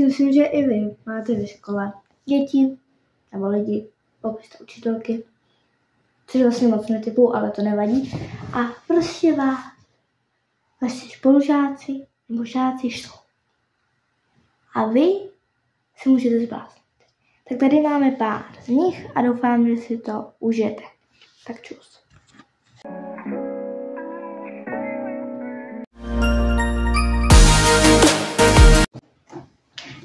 si myslím, že i vy máte ve škole děti nebo lidi, pokud jste učitelky, což vlastně moc netypu, ale to nevadí. A prostě vás vaši spolužáci nebo žáci jsou. A vy si můžete zbláznit. Tak tady máme pár z nich a doufám, že si to užijete. Tak čus.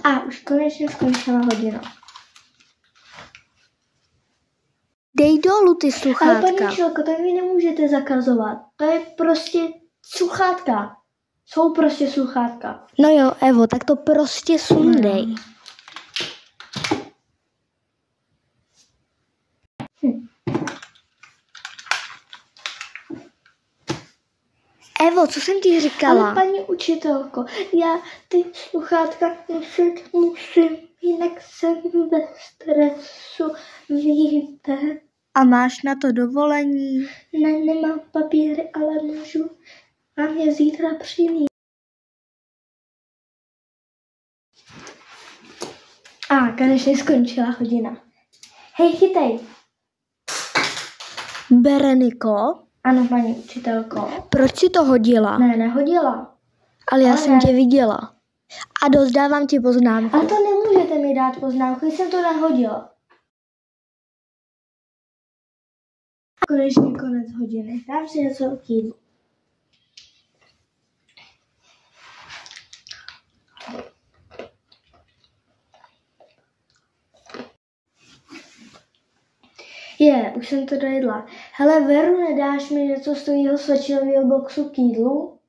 A už konečně skončila hodina. Dej dolů ty sluchátka. Ale paní Čelko, to mi nemůžete zakazovat. To je prostě sluchátka. Jsou prostě sluchátka. No jo, Evo, tak to prostě sundej. Evo, co jsem ti říkala? Ale paní učitelko, já ty sluchátka musím, jinak jsem ve stresu, víte. A máš na to dovolení? Ne, nemám papíry, ale můžu vám je zítra přinést. A konečně skončila hodina. Hej, chytej. Bereniko? Ano, paní učitelko. Proč si to hodila? Ne, nehodila. Ale já jsem tě viděla. A dávám ti poznámku. Ale to nemůžete mi dát poznámku, jsem to nehodila. Konečně konec hodiny. Dám si něco k jídlu. Už jsem to dojedla. Hele, Veru, nedáš mi něco z tvýho svačinového boxu k jídlu?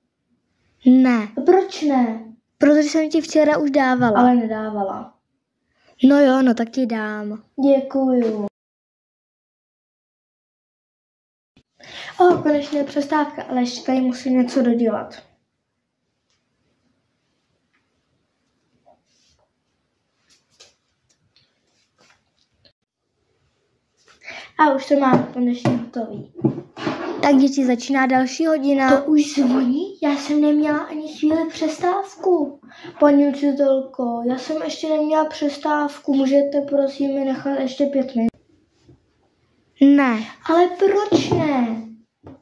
Ne. Proč ne? Protože jsem ti včera už dávala. Ale nedávala. No jo, no tak ti dám. Děkuju. Konečně přestávka, ale ještě tady musím něco dodělat. A už to mám konečně hotový. Tak děti, začíná další hodina. To už zvoní? Já jsem neměla ani chvíli přestávku. Paní učitelko, já jsem ještě neměla přestávku. Můžete prosím mi nechat ještě 5 minut? Ne. Ale proč ne?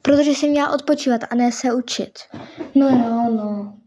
Protože jsem měla odpočívat a ne se učit. No jo, no.